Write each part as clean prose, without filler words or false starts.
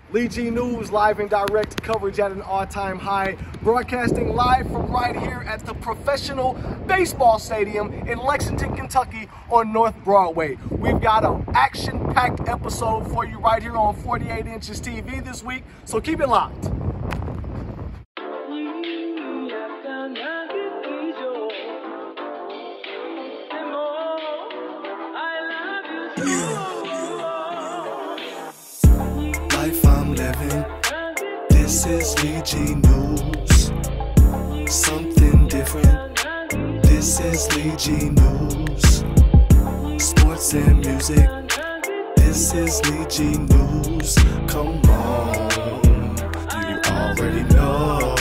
Lee G News, live and direct coverage at an all-time high, broadcasting live from right here at the Professional Baseball Stadium in Lexington, Kentucky on North Broadway. We've got an action-packed episode for you right here on 48 Inches TV this week, so keep it locked. This is Lee G News, something different. This is Lee G News, sports and music. This is Lee G News, come on, do you already know?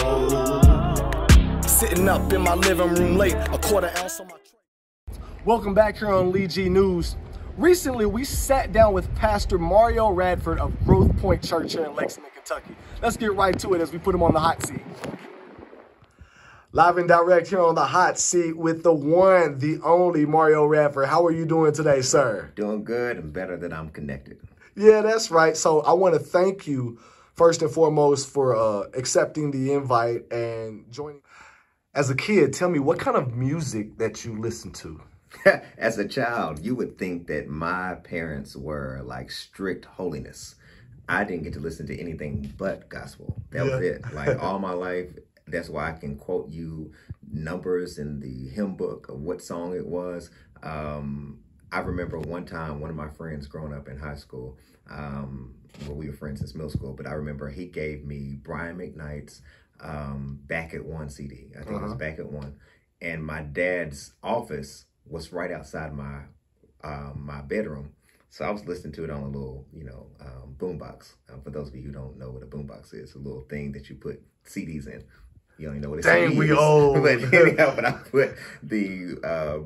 Sitting up in my living room late, a quarter ounce on my tray. Welcome back here on Lee G News. Recently, we sat down with Pastor Mario Radford of Growth Point Church here in Lexington, Kentucky. Let's get right to it as we put him on the hot seat. Live and direct here on the hot seat with the one, the only Mario Radford. How are you doing today, sir? Doing good and better that I'm connected. Yeah, that's right. So I want to thank you first and foremost for accepting the invite and joining. As a kid, tell me what kind of music that you listen to? As a child, you would think that my parents were like strict holiness. I didn't get to listen to anything but gospel. That was it. Like all my life, that's why I can quote you numbers in the hymn book of what song it was. I remember one time, one of my friends growing up in high school, well, we were friends since middle school, but I remember he gave me Brian McKnight's Back at One CD. I think it was Back at One. And my dad's office was right outside my my bedroom. So I was listening to it on a little, boombox. For those of you who don't know what a boombox is, a little thing that you put CDs in. You don't even know what a CD is. Dang, we old. But anyhow, when I put the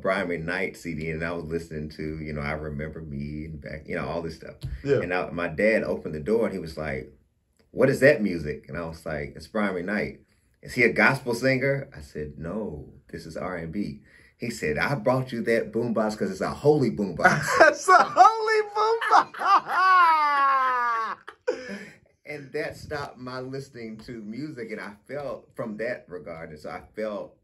Brian McKnight CD in, and I was listening to, I Remember Me and Back, all this stuff. Yeah. And my dad opened the door and he was like, "What is that music?" And I was like, "It's Brian McKnight." "Is he a gospel singer?" I said, "No, this is R&B." He said, "I brought you that boombox because it's a holy boombox." It's a holy boombox. And that stopped my listening to music. And I felt from that regard. And so I felt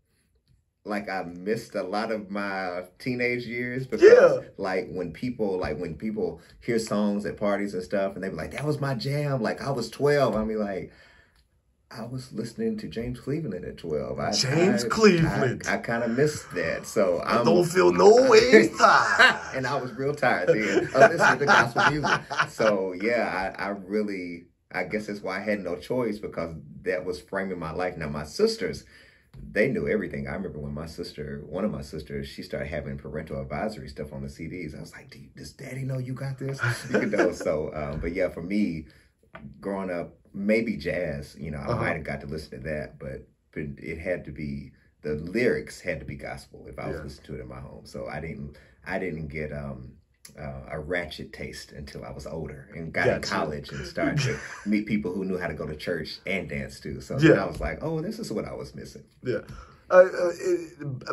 like I missed a lot of my teenage years. Because like when people hear songs at parties and stuff and they be like, "That was my jam. Like I was 12. I mean, like, I was listening to James Cleveland at 12. James Cleveland. I kind of missed that. So I don't feel no way tired. And I was real tired then of listening to gospel music. So yeah, I guess that's why I had no choice, because that was framing my life. Now my sisters, they knew everything. I remember when one of my sisters, she started having parental advisory stuff on the CDs. I was like, "Does Daddy know you got this?" So, but yeah, for me, growing up, maybe jazz, I might have got to listen to that, but it had to be, the lyrics had to be gospel if I was listening to it in my home. So I didn't get a ratchet taste until I was older and got in college and started to meet people who knew how to go to church and dance too. So then I was like, oh, this is what I was missing. Yeah.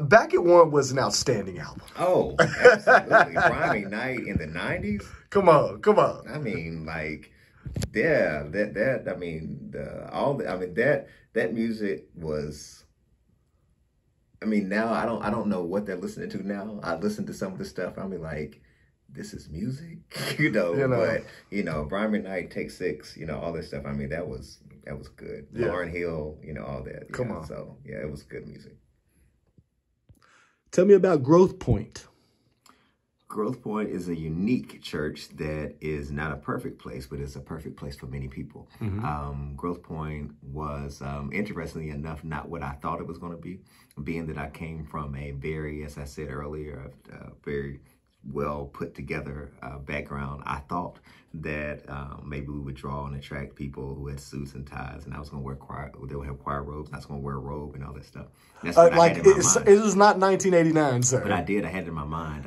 Back at One was an outstanding album. Oh, absolutely. Brian McKnight in the 90s. Come on. I mean, like, yeah, that music was, now I don't know what they're listening to now. I listen to some of the stuff, I mean, like, this is music, but Brian McKnight, Take Six, all this stuff. That was good. Yeah. Lauryn Hill, all that. Come on. So yeah, it was good music. Tell me about Growth Point. Growth Point is a unique church that is not a perfect place, but it's a perfect place for many people. Growth Point was, interestingly enough, not what I thought it was going to be, being that I came from a very, as I said earlier, very well put together background. I thought that maybe we would draw and attract people who had suits and ties, and I was going to wear they would have choir robes, and I was going to wear a robe and all that stuff. That's what I had in my mind. It was not 1989, sir. But I had it in my mind.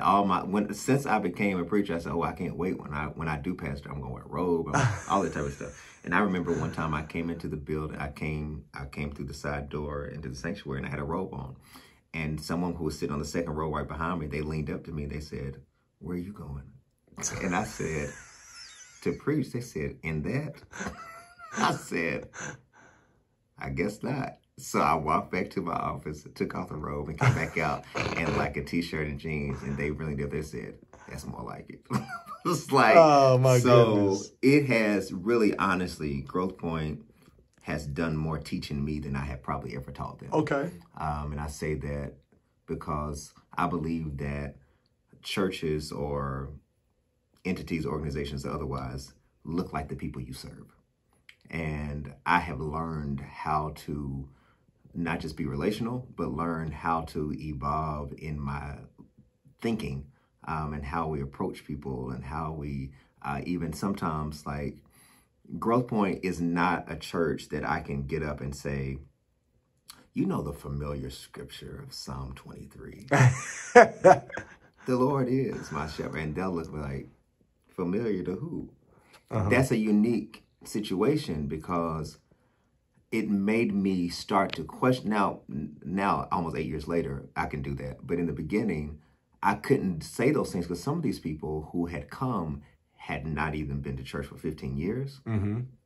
Since I became a preacher, I said, "Oh, I can't wait when I do pastor, I'm going to wear a robe," all that type of stuff. And I remember one time I came into the building, I came through the side door into the sanctuary, and I had a robe on. And someone who was sitting on the second row right behind me, they leaned up to me and they said, "Where are you going?" And I said, "To preach." They said, "In that?" I said, I guess not. So I walked back to my office, took off the robe, and came back out in like a t-shirt and jeans. And they really did. They said, that's more like it. It's like, oh my goodness. It has really, honestly, Growth Point has done more teaching me than I have probably ever taught them. Okay. And I say that because I believe that churches or entities, organizations, or otherwise look like the people you serve. And I have learned how to not just be relational, but learn how to evolve in my thinking and how we approach people and how we even sometimes like Growth Point is not a church that I can get up and say, you know, the familiar scripture of Psalm 23. The Lord is my shepherd. And they'll look like, familiar to who? That's a unique situation because it made me start to question. Now, almost 8 years later, I can do that. But in the beginning, I couldn't say those things because some of these people who had come had not even been to church for 15 years.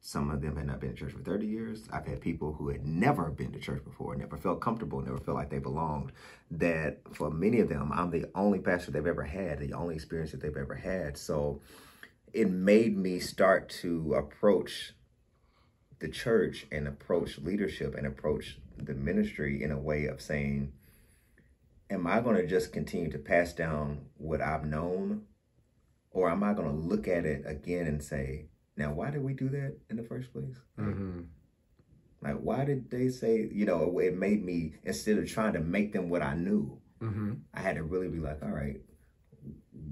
Some of them had not been to church for 30 years. I've had people who had never been to church before, never felt comfortable, never felt like they belonged. That for many of them, I'm the only pastor they've ever had, the only experience that they've ever had. So it made me start to approach the church and approach leadership and approach the ministry in a way of saying, am I going to just continue to pass down what I've known? Or am I going to look at it again and say, now, why did we do that in the first place? Like, why did they say, you know, it made me, instead of trying to make them what I knew, I had to really be like, all right,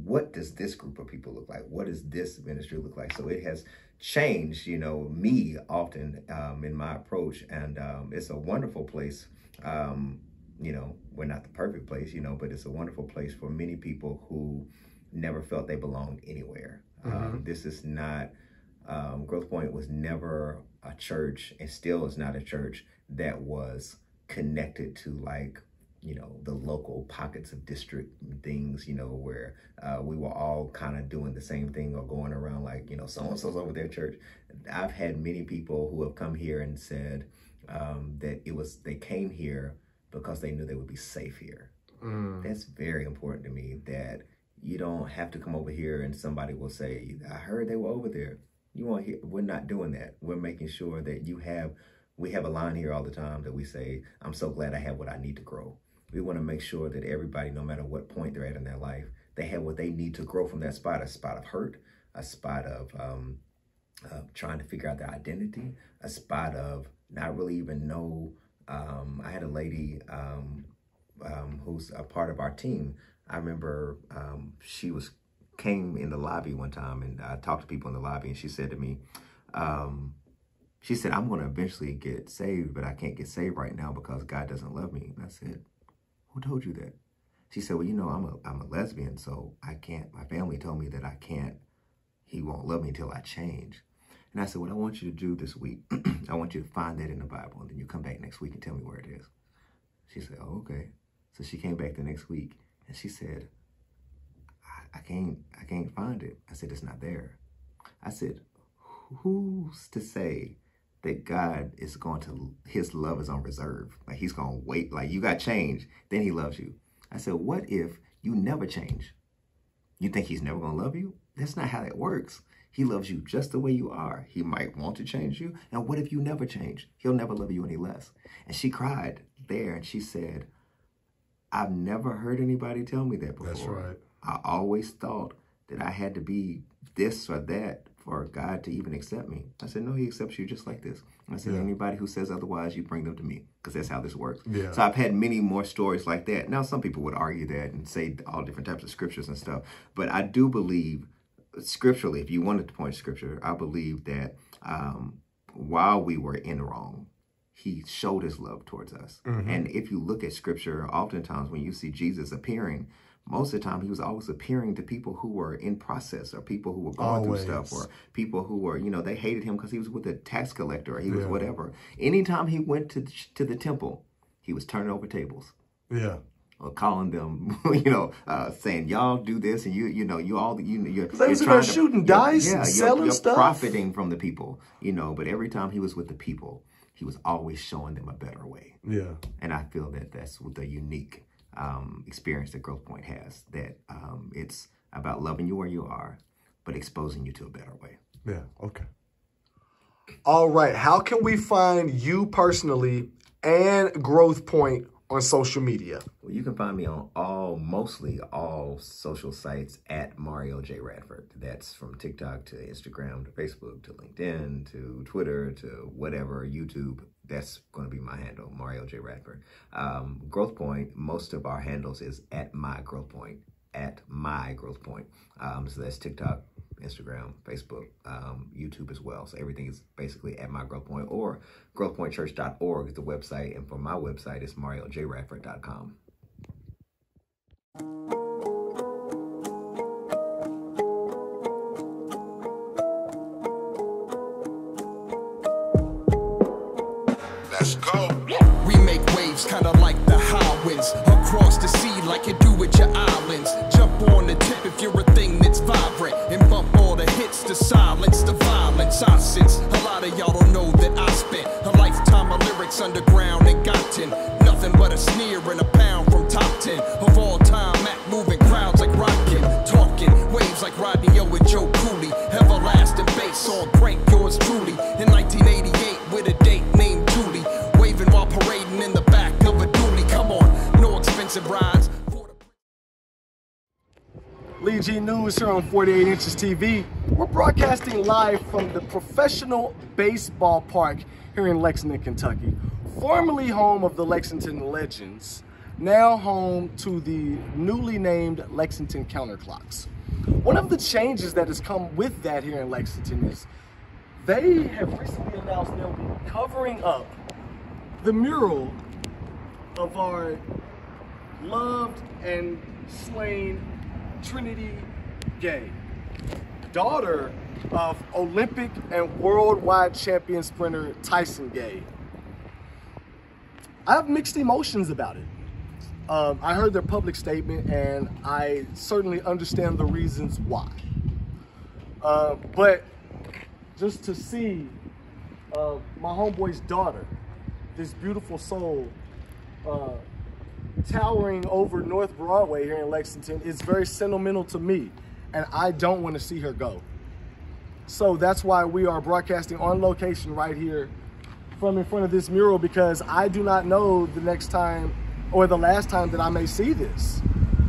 what does this group of people look like? What does this ministry look like? So it has changed, you know, me often in my approach. And it's a wonderful place. You know, we're not the perfect place, you know, but it's a wonderful place for many people who never felt they belonged anywhere. This is not, Growth Point was never a church and still is not a church that was connected to like, you know, the local pockets of district things, you know, where we were all kind of doing the same thing or going around like, you know, so-and-so's over their church. I've had many people who have come here and said that they came here because they knew they would be safe here. That's very important to me, that you don't have to come over here and somebody will say, I heard they were over there. You want here? We're not doing that. We're making sure that we have a line here all the time that we say, I'm so glad I have what I need to grow. We want to make sure that everybody, no matter what point they're at in their life, they have what they need to grow from that spot, a spot of hurt, a spot of trying to figure out their identity, a spot of not really even know. I had a lady who's a part of our team. I remember she came in the lobby one time, and I talked to people in the lobby, and she said to me, she said, I'm going to eventually get saved, but I can't get saved right now because God doesn't love me. And I said, who told you that? She said, well, you know, I'm a lesbian, so I can't, my family told me that I can't, he won't love me until I change. And I said, what I want you to do this week, I want you to find that in the Bible, and then you come back next week and tell me where it is. She said, oh, okay. So she came back the next week, and she said, I can't find it. I said, it's not there. I said, who's to say that God is going to, his love is on reserve? Like he's going to wait, like you got change, then he loves you. I said, what if you never change? You think he's never going to love you? That's not how that works. He loves you just the way you are. He might want to change you. And what if you never change? He'll never love you any less. And she cried there and she said, I've never heard anybody tell me that before. That's right. I always thought that I had to be this or that for God to even accept me. I said, no, he accepts you just like this. I said, anybody who says otherwise, you bring them to me, because that's how this works. Yeah. So I've had many more stories like that. Now, some people would argue that and say all different types of scriptures and stuff. But I do believe scripturally, if you wanted to point to scripture, I believe that while we were in wrong, he showed his love towards us. Mm-hmm. And if you look at scripture, oftentimes when you see Jesus appearing, most of the time he was always appearing to people who were in process, or people who were going through stuff, or people who were, you know, they hated him because he was with a tax collector, or he was whatever. Anytime he went to the temple, he was turning over tables. Yeah. or calling them, saying y'all do this and you're they was in there shooting dice and selling you're stuff, profiting from the people, But every time he was with the people, he was always showing them a better way. Yeah, and I feel that that's the unique experience that Growth Point has. That it's about loving you where you are, but exposing you to a better way. Yeah. Okay. All right. How can we find you personally and Growth Point on social media? Well, you can find me on mostly all social sites at Mario J. Radford. That's from TikTok to Instagram to Facebook to LinkedIn to Twitter to whatever, YouTube. That's going to be my handle, Mario J. Radford. Growth Point, most of our handles is at My Growth Point, at My Growth Point. So that's TikTok, Instagram, Facebook, YouTube as well. So everything is basically at My Growth Point, or growthpointchurch.org is the website. And for my website, it's mariojradford.com. Let's go. We make waves kinda like the high winds across the sea, like you do with your islands. Jump on the tip if you're a thing that's vibrant, and bump all the hits to silence the violence. I sense a lot of y'all don't know that I spent a lifetime of lyrics underground and gotten nothing but a sneer and a pound from top 10 of all time. At moving crowds like rockin', talking waves like Rodney O and Joe Cooley. Everlasting bass on crank, yours truly. In 1988 with a date named Julie, waving while parading in the back of a dually. Come on, no expensive rides. Lee G News here on 48 Inches TV. We're broadcasting live from the Professional Baseball Park here in Lexington, Kentucky. Formerly home of the Lexington Legends, now home to the newly named Lexington Counterclocks. One of the changes that has come with that here in Lexington is they have recently announced they'll be covering up the mural of our loved and slain Trinity Gay, daughter of Olympic and worldwide champion sprinter Tyson Gay. I have mixed emotions about it. I heard their public statement and I certainly understand the reasons why. But just to see my homeboy's daughter, this beautiful soul, towering over North Broadway here in Lexington is very sentimental to me, and I don't want to see her go. So that's why we are broadcasting on location right here from in front of this mural, because I do not know the next time or the last time that I may see this.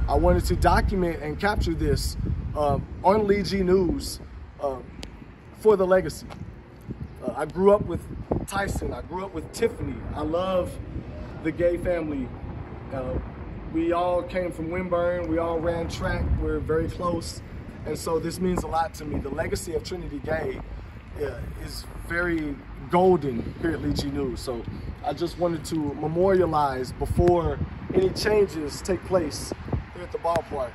I wanted to document and capture this on Lee G News for the legacy. I grew up with Tyson, I grew up with Tiffany. I love the Gay family. We all came from Winburn, we all ran track, we're very close, and so this means a lot to me. The legacy of Trinity Gay is very golden here at Lee G News, so I just wanted to memorialize before any changes take place here at the ballpark.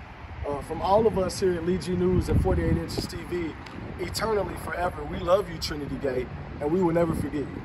From all of us here at Lee G News and 48 Inches TV, eternally, forever, we love you, Trinity Gay, and we will never forget you.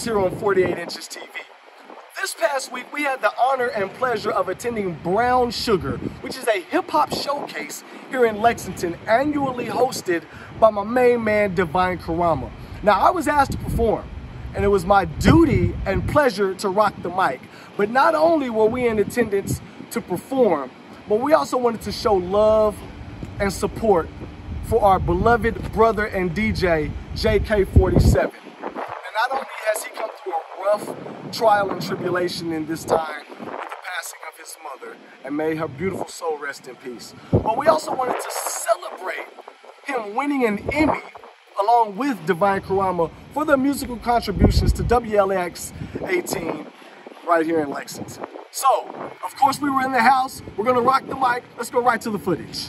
viewers here on 48 Inches TV. This past week, we had the honor and pleasure of attending Brown Sugar, which is a hip-hop showcase here in Lexington, annually hosted by my main man, Divine Karama. Now, I was asked to perform, and it was my duty and pleasure to rock the mic. But not only were we in attendance to perform, but we also wanted to show love and support for our beloved brother and DJ, JK47. And not only has he come through a rough trial and tribulation in this time with the passing of his mother, and may her beautiful soul rest in peace, but we also wanted to celebrate him winning an Emmy along with Divine Karama for their musical contributions to WLAX 18 right here in Lexington. So, of course, we were in the house. We're gonna rock the mic. Let's go right to the footage.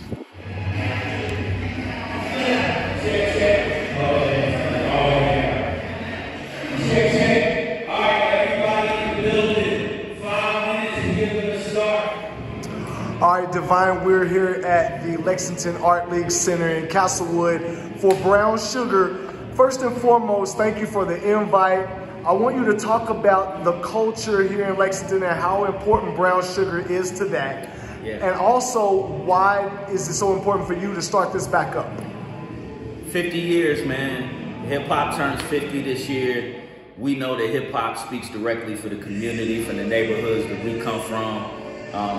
All right, Divine, we're here at the Lexington Art League Center in Castlewood for Brown Sugar. First and foremost, thank you for the invite. I want you to talk about the culture here in Lexington and how important Brown Sugar is to that. Yeah. And also, why is it so important for you to start this back up? 50 years, man. Hip-hop turns 50 this year. We know that hip-hop speaks directly for the community, for the neighborhoods that we come from.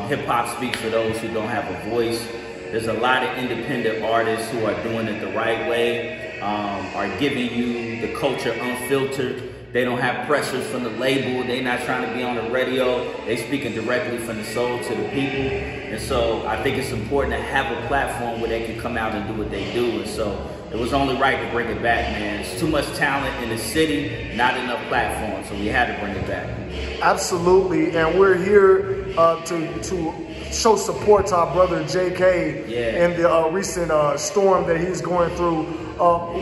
Hip-hop speaks for those who don't have a voice. There's a lot of independent artists who are doing it the right way, are giving you the culture unfiltered. They don't have pressures from the label. They're not trying to be on the radio. They speaking directly from the soul to the people. And so I think it's important to have a platform where they can come out and do what they do. And so it was only right to bring it back, man. There's too much talent in the city, not enough platforms, so we had to bring it back. Absolutely, and we're here to show support to our brother JK in the recent storm that he's going through.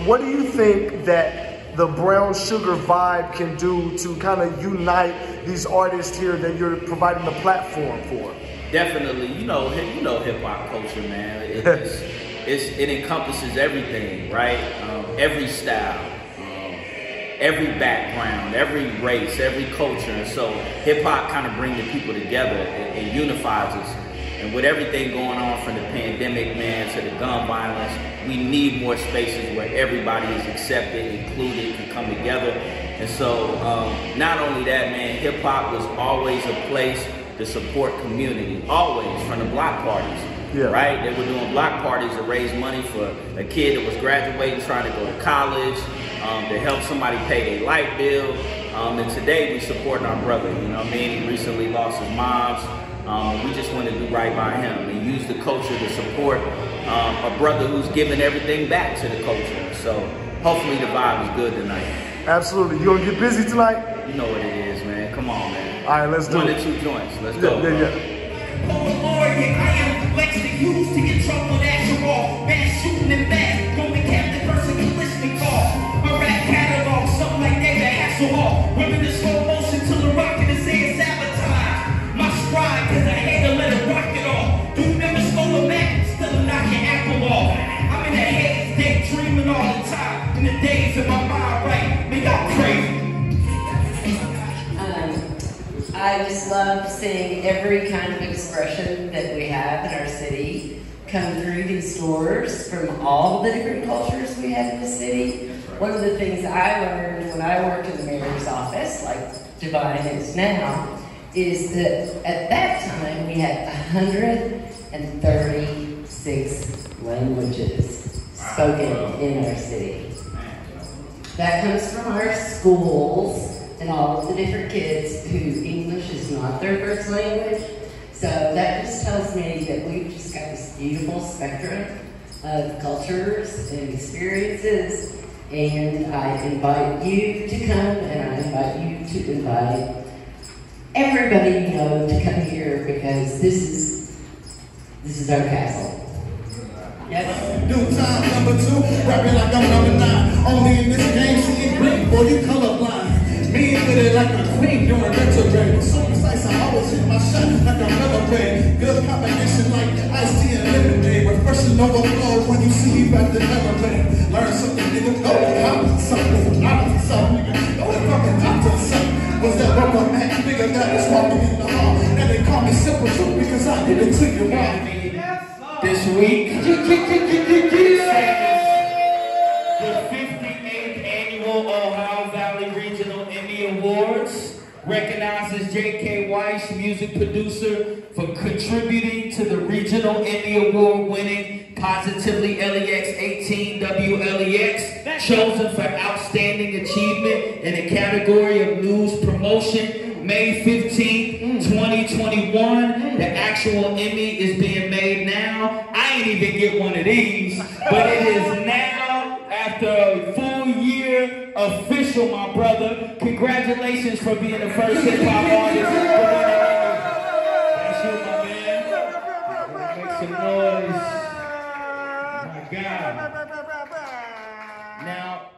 What do you think that the Brown Sugar vibe can do to kind of unite these artists here that you're providing the platform for? Definitely, you know hip hop culture, man. It encompasses everything, right? Every style, every background, every race, every culture. And so hip hop kind of brings the people together and unifies us. And with everything going on from the pandemic, man, to the gun violence, we need more spaces where everybody is accepted, included, can come together. And so not only that, man, hip hop was always a place to support community, always, from the block parties. Yeah. Right? They were doing block parties to raise money for a kid that was graduating, trying to go to college, to help somebody pay their light bill. And today we support our brother, you know what I mean? He recently lost his mom. We just want to do right by him and use the culture to support a brother who's giving everything back to the culture. So hopefully the vibe is good tonight. Absolutely. You gonna get busy tonight? You know what it is, man. Come on, man. All right, let's do it. 1 or 2 joints. Let's go. Used to get trouble after all. Bad shooting and bad. Roman Catholic person can listen me call. My rap catalog, something like David Hasselhoff. Women in slow motion till the rocket is saying sabotage. My stride, cause I had to let it rock it off. Dude never stole a Mac, still knocking Apple off. I'm in the haze, daydreaming all the time. In the days of my mind, right? Man, y'all crazy. I just love seeing every kind of expression that we have in our city come through these stores from all the different cultures we have in the city. One of the things I learned when I worked in the mayor's office, like Divine is now, is that at that time we had 136 languages spoken in our city. That comes from our schools and all of the different kids who English is not their first language. So that just tells me that we've just got this beautiful spectrum of cultures and experiences. And I invite you to come, and I invite you to invite everybody you know to come here, because this is our castle. Yes. New time #2, rapping like I'm #9. Only in this game, seeing green, boy, you colorblind. Me with it like a queen during retrograde. So precise, I always hit my shot like I'm celebrating. Good combination like iced tea and lemonade. Refreshing overflow when you see you at the elevate. Learn something, nigga, go. How something, I something, nigga. Go to fucking doctor. to your Academy this week. The 58th Annual Ohio Valley Regional Emmy Awards recognizes J.K. Weiss, music producer, for contributing to the Regional Emmy Award winning Positively LEX 18 WLEX, chosen for outstanding achievement in the category of news promotion. May 15th, 2021. The actual Emmy is being made now. I ain't even get one of these, but it is now, after a full year, official, my brother. Congratulations for being the first hip-hop artist to win an Emmy. That's you, my man. Make some noise. My God. Now,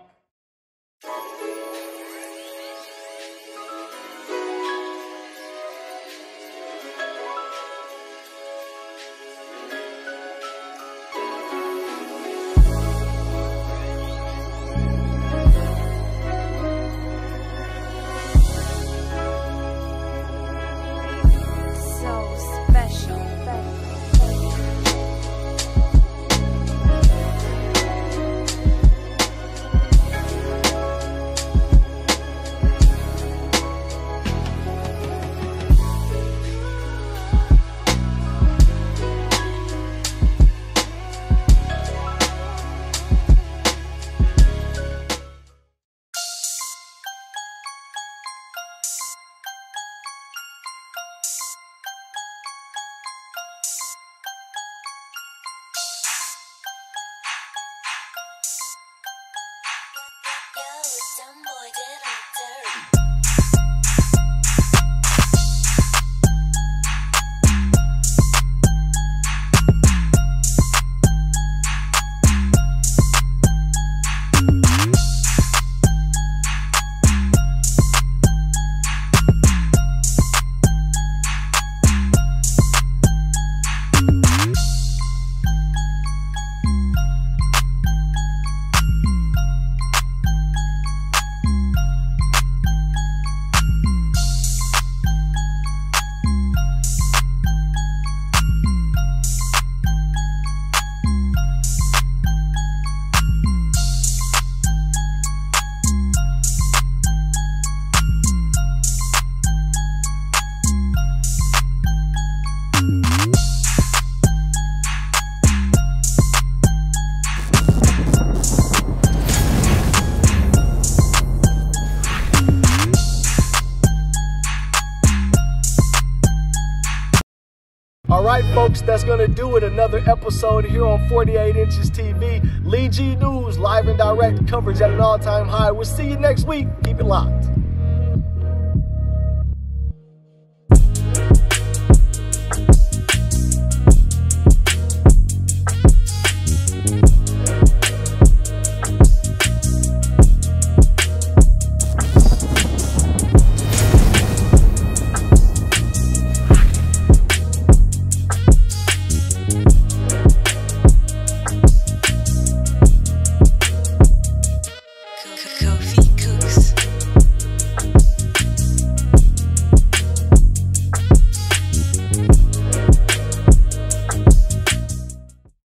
All right, folks, that's going to do it. Another episode here on 48 Inches TV. Lee G News, live and direct coverage at an all-time high. We'll see you next week. Keep it locked.